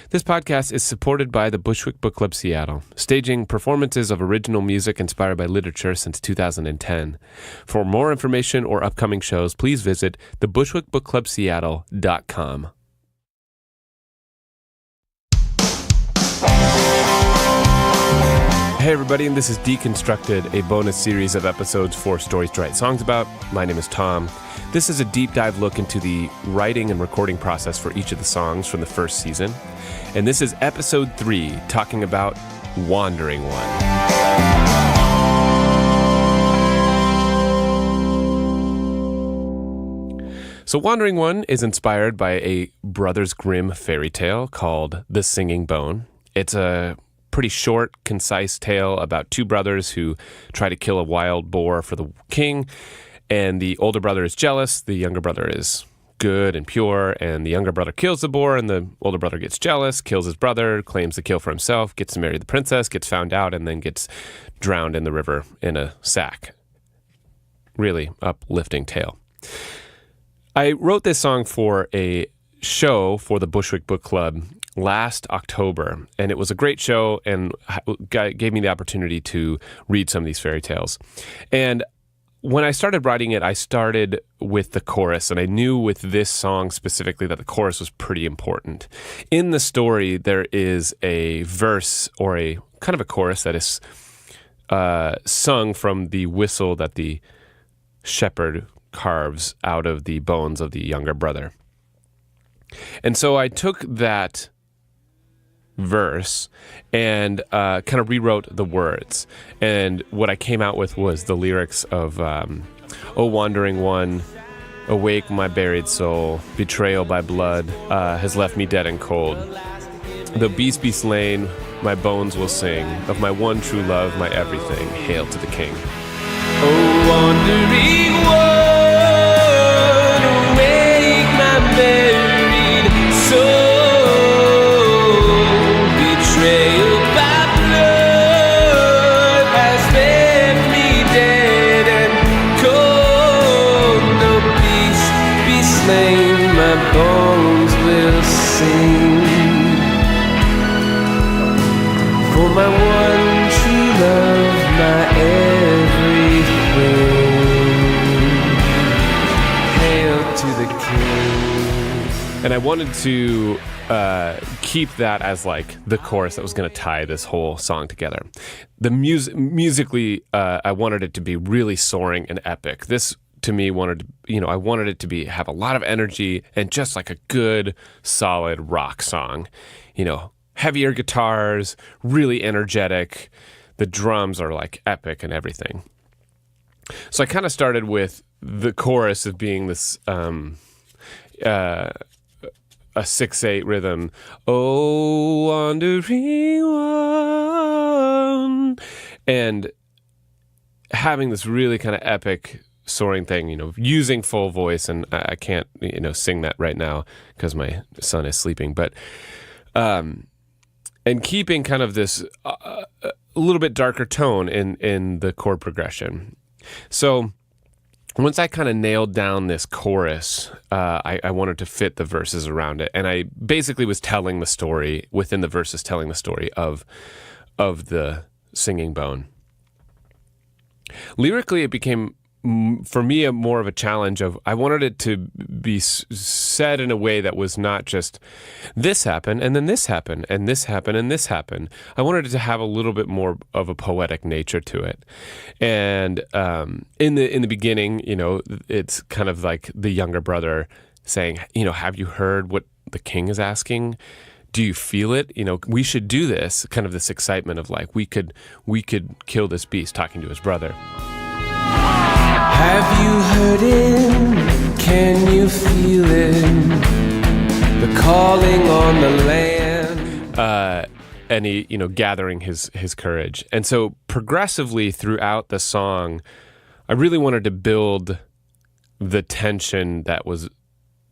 This podcast is supported by the Bushwick Book Club Seattle, staging performances of original music inspired by literature since 2010. For more information or upcoming shows, please visit thebushwickbookclubseattle.com. Hey everybody, and this is Deconstructed, a bonus series of episodes for Stories to Write Songs About. My name is Tom. This is a deep dive look into the writing and recording process for each of the songs from the first season. And this is episode 3, talking about Wandering One. So Wandering One is inspired by a Brothers Grimm fairy tale called The Singing Bone. It's a pretty short, concise tale about two brothers who try to kill a wild boar for the king, and the older brother is jealous, the younger brother is good and pure, and the younger brother kills the boar, and the older brother gets jealous, kills his brother, claims the kill for himself, gets to marry the princess, gets found out, and then gets drowned in the river in a sack. Really uplifting tale. I wrote this song for a show for the Bushwick Book Club last October, and it was a great show and gave me the opportunity to read some of these fairy tales. And when I started writing it, I started with the chorus, and I knew with this song specifically that the chorus was pretty important. In the story, there is a verse or a kind of a chorus that is sung from the whistle that the shepherd carves out of the bones of the younger brother. And so I took that verse and kind of rewrote the words, and what I came out with was the lyrics of "O wandering one, awake my buried soul, betrayal by blood has left me dead and cold. Though beast be slain, my bones will sing of my one true love, my everything. Hail to the king." O wandering one, awake my buried soul, betrayal by blood has left me dead and cold. No beast be slain, my bones will sing. For my one true love, my everything. Hail to the king. And I wanted to keep that as like the chorus that was going to tie this whole song together. The musically, I wanted it to be really soaring and epic. This to me I wanted it to have a lot of energy and just like a good, solid rock song. Heavier guitars, really energetic. The drums are like epic and everything. So I kind of started with the chorus of being this a 6/8 rhythm. Oh, wandering one, and having this really kind of epic soaring thing, using full voice, and I can't, sing that right now because my son is sleeping, but and keeping kind of this a little bit darker tone in the chord progression. So once I kind of nailed down this chorus, I wanted to fit the verses around it. And I basically was telling the story, within the verses, telling the story of the singing bone. Lyrically, it became, for me, more of a challenge of, I wanted it to be said in a way that was not just, this happened, and then this happened, and this happened, and this happened. I wanted it to have a little bit more of a poetic nature to it. And in the beginning, it's kind of like the younger brother saying, have you heard what the king is asking? Do you feel it? We should do this. Kind of this excitement of like, we could kill this beast, talking to his brother. Have you heard him? Can you feel it? The calling on the land. And he, gathering his courage. And so progressively throughout the song, I really wanted to build the tension that was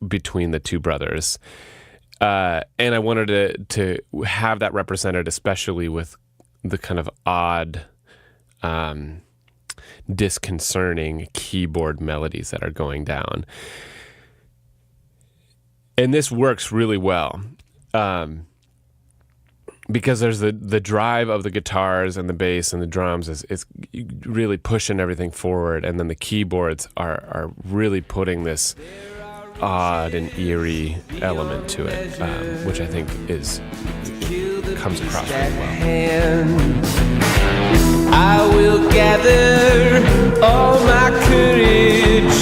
between the two brothers. And I wanted to have that represented, especially with the kind of odd, disconcerting keyboard melodies that are going down. And this works really well. because there's the drive of the guitars and the bass and the drums is really pushing everything forward, and then the keyboards are really putting this odd and eerie element to it, which I think comes across really well. I will gather all my courage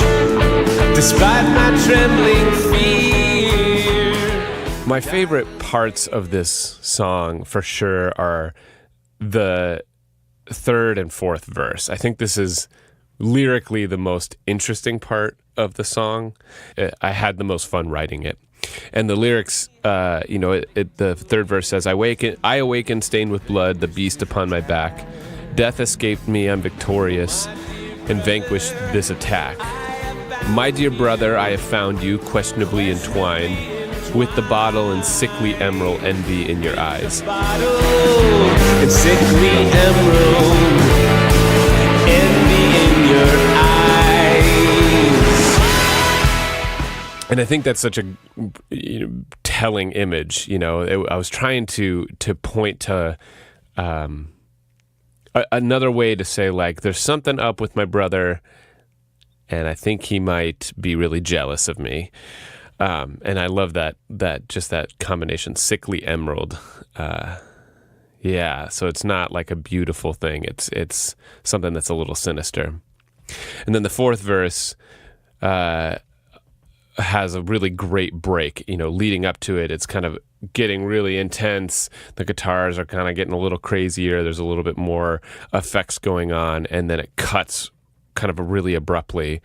despite my trembling fear. My favorite parts of this song for sure are the third and fourth verse. I think this is lyrically the most interesting part of the song. I had the most fun writing it. And the lyrics, the third verse says, I awaken stained with blood, the beast upon my back. Death escaped me, I'm victorious, and vanquished this attack. My dear brother, I have found you, questionably entwined, with the bottle and sickly emerald envy in your eyes. Bottle and sickly emerald envy in your eyes. And I think that's such a telling image. I was trying to point to another way to say, like, there's something up with my brother, and I think he might be really jealous of me. And I love that combination, sickly emerald. So it's not like a beautiful thing. It's something that's a little sinister. And then the fourth verse has a really great break. Leading up to it, it's kind of getting really intense. The guitars are kind of getting a little crazier. There's a little bit more effects going on, and then it cuts kind of really abruptly.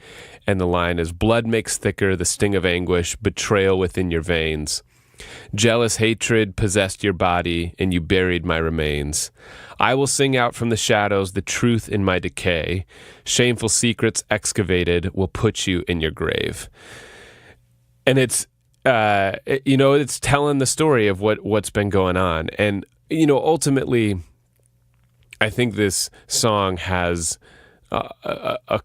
And the line is, blood makes thicker the sting of anguish, betrayal within your veins. Jealous hatred possessed your body, and you buried my remains. I will sing out from the shadows the truth in my decay. Shameful secrets excavated will put you in your grave. And it's telling the story of what's been going on. And, ultimately, I think this song has a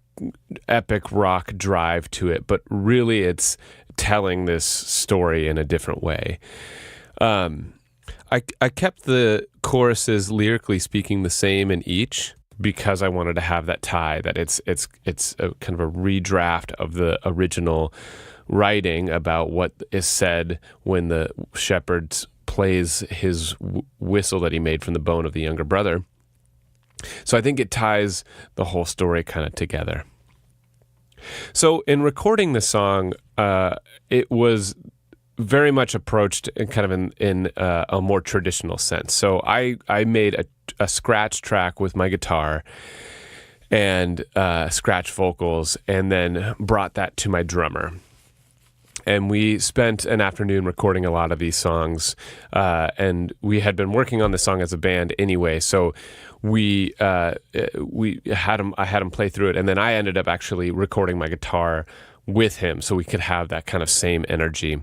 epic rock drive to it, but really it's telling this story in a different way. I kept the choruses lyrically speaking the same in each because I wanted to have that tie, that it's a kind of a redraft of the original writing about what is said when the shepherd plays his whistle that he made from the bone of the younger brother. So I think it ties the whole story kind of together. So in recording the song, it was very much approached in kind of in a more traditional sense. So I made a scratch track with my guitar and scratch vocals, and then brought that to my drummer. And we spent an afternoon recording a lot of these songs, and we had been working on the song as a band anyway. So we had him. I had him play through it, and then I ended up actually recording my guitar with him, so we could have that kind of same energy.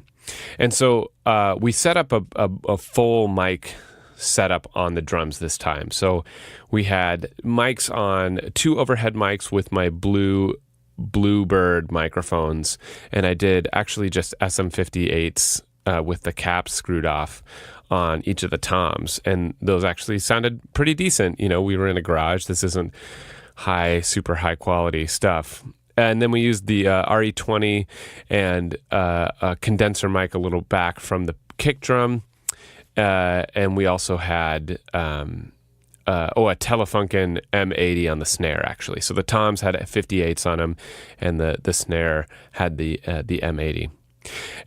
And so we set up a full mic setup on the drums this time. So we had mics on, 2 overhead mics with my Bluebird microphones, and I did actually just SM58s with the caps screwed off on each of the toms, and those actually sounded pretty decent. We were in a garage. This isn't super high quality stuff. And then we used the RE20 and a condenser mic a little back from the kick drum, and we also had a Telefunken M80 on the snare, actually. So the toms had 58s on them, and the snare had the M80.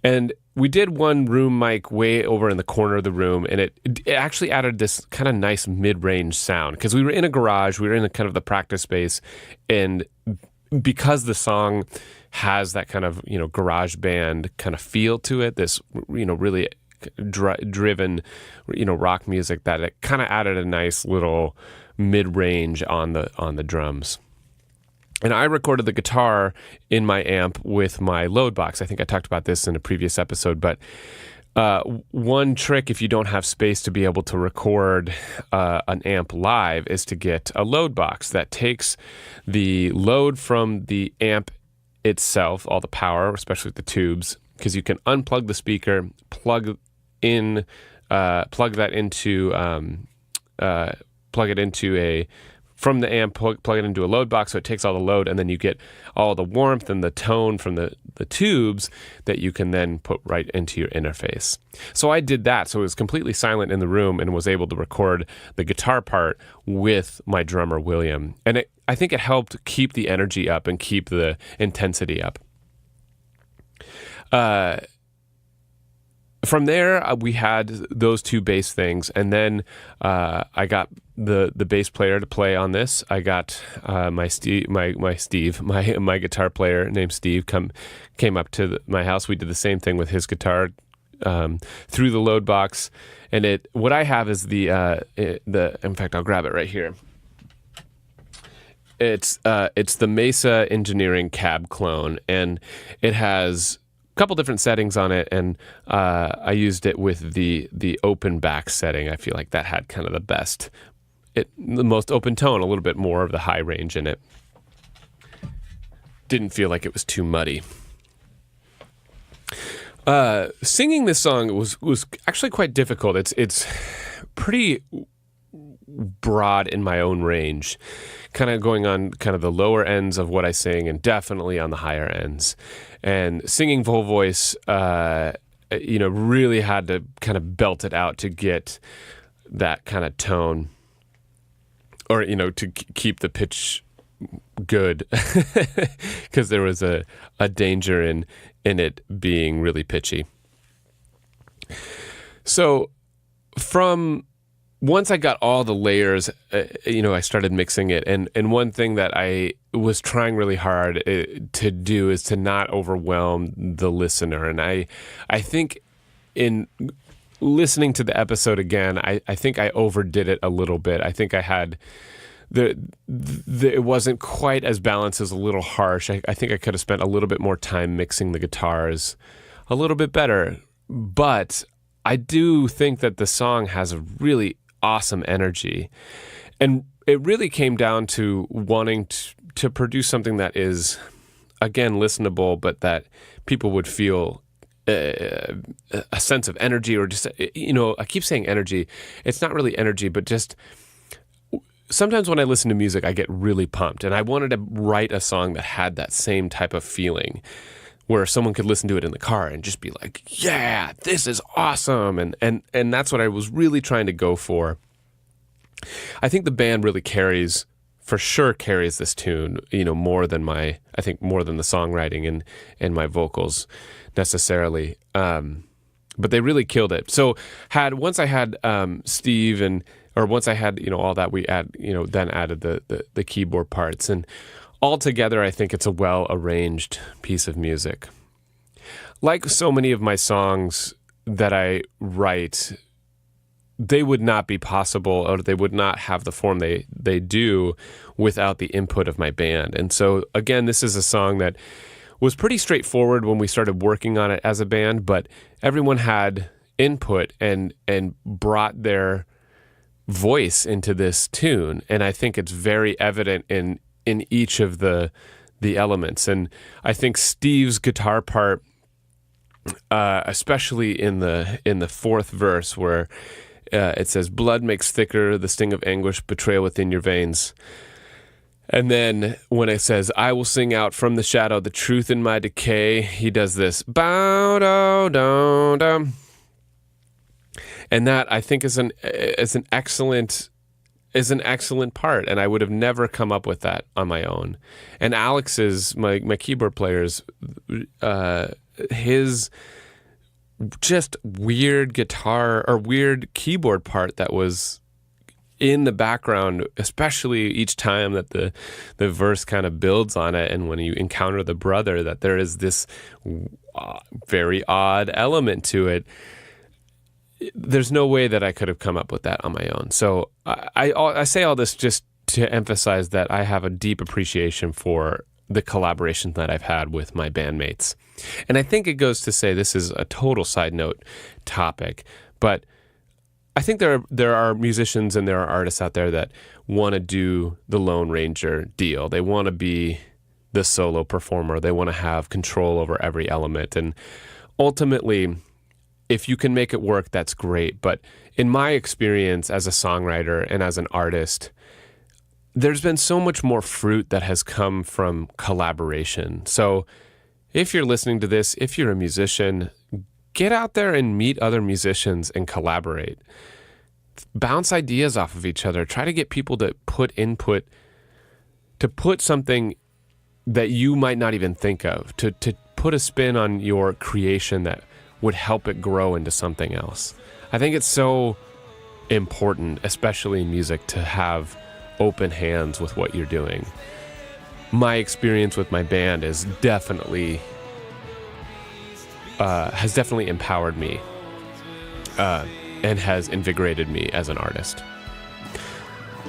And we did one room mic way over in the corner of the room, and it actually added this kind of nice mid-range sound, because we were in a garage, we were in kind of the practice space, and because the song has that kind of garage band kind of feel to it, this really driven rock music, that it kind of added a nice little mid-range on the drums. And I recorded the guitar in my amp with my load box. I think I talked about this in a previous episode, but one trick if you don't have space to be able to record an amp live is to get a load box that takes the load from the amp itself, all the power, especially with the tubes, because you can unplug the speaker, plug in plug that into plug it into a from the amp, plug it into a load box so it takes all the load, and then you get all the warmth and the tone from the tubes that you can then put right into your interface. So I did that. So it was completely silent in the room and was able to record the guitar part with my drummer, William. And I think it helped keep the energy up and keep the intensity up. From there, we had those two bass things, and then I got the bass player to play on this. I got my guitar player named Steve came up to my house. We did the same thing with his guitar through the load box, and what I have is in fact, I'll grab it right here. It's the Mesa Engineering Cab Clone, and it has couple different settings on it, and I used it with the open back setting. I feel like that had kind of the most open tone, a little bit more of the high range in it. Didn't feel like it was too muddy. Singing this song was actually quite difficult. It's pretty broad in my own range, kind of going on kind of the lower ends of what I sing and definitely on the higher ends. And singing full voice, really had to kind of belt it out to get that kind of tone, or, to keep the pitch good, because there was a danger in it being really pitchy. So once I got all the layers, I started mixing it. And one thing that I was trying really hard to do is to not overwhelm the listener. And I think in listening to the episode again, I think I overdid it a little bit. I think I had it wasn't quite as balanced, as a little harsh. I think I could have spent a little bit more time mixing the guitars a little bit better. But I do think that the song has a really awesome energy, and it really came down to wanting to produce something that is, again, listenable, but that people would feel a sense of energy, or just, I keep saying energy. It's not really energy, but just sometimes when I listen to music, I get really pumped, and I wanted to write a song that had that same type of feeling, where someone could listen to it in the car and just be like, yeah, this is awesome. And that's what I was really trying to go for. I think the band really carries this tune, more than the songwriting and my vocals necessarily. But they really killed it. So once I had Steve once I had, all that, we then added the keyboard parts, and altogether, I think it's a well-arranged piece of music. Like so many of my songs that I write, they would not be possible, or they would not have the form they do without the input of my band. And so, again, this is a song that was pretty straightforward when we started working on it as a band, but everyone had input and brought their voice into this tune. And I think it's very evident in each of the elements. And I think Steve's guitar part, especially in the fourth verse, where it says, "Blood makes thicker the sting of anguish, betrayal within your veins." And then when it says, "I will sing out from the shadow the truth in my decay," he does this bow do do do. And that, I think, is an excellent part, and I would have never come up with that on my own. And Alex's, my keyboard player's, his just weird guitar or weird keyboard part that was in the background, especially each time that the verse kind of builds on it, and when you encounter the brother, that there is this very odd element to it. There's no way that I could have come up with that on my own. So I say all this just to emphasize that I have a deep appreciation for the collaboration that I've had with my bandmates. And I think it goes to say, this is a total side note topic, but I think there are musicians and there are artists out there that want to do the Lone Ranger deal. They want to be the solo performer. They want to have control over every element. And ultimately, if you can make it work, that's great. But in my experience as a songwriter and as an artist, there's been so much more fruit that has come from collaboration. So if you're listening to this, if you're a musician, get out there and meet other musicians and collaborate. Bounce ideas off of each other. Try to get people to put input, to put something that you might not even think of, to put a spin on your creation that would help it grow into something else. I think it's so important, especially in music, to have open hands with what you're doing. My experience with my band is definitely has definitely empowered me and has invigorated me as an artist.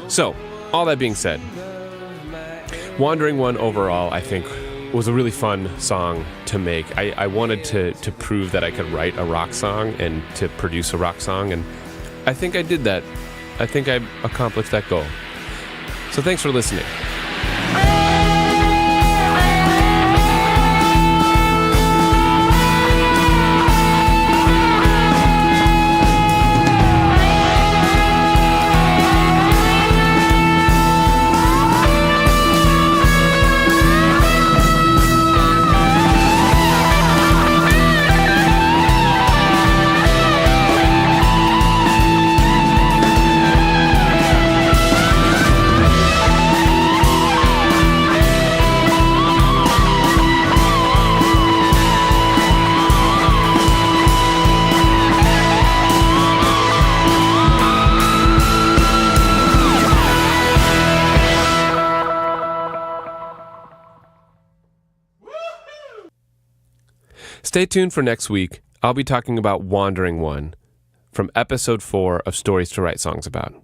So, all that being said, Wandering One overall, I think, was a really fun song to make. I wanted to prove that I could write a rock song and to produce a rock song, and I think I did that. I think I accomplished that goal. So thanks for listening. Stay tuned for next week. I'll be talking about Wandering One from episode 4 of Stories to Write Songs About.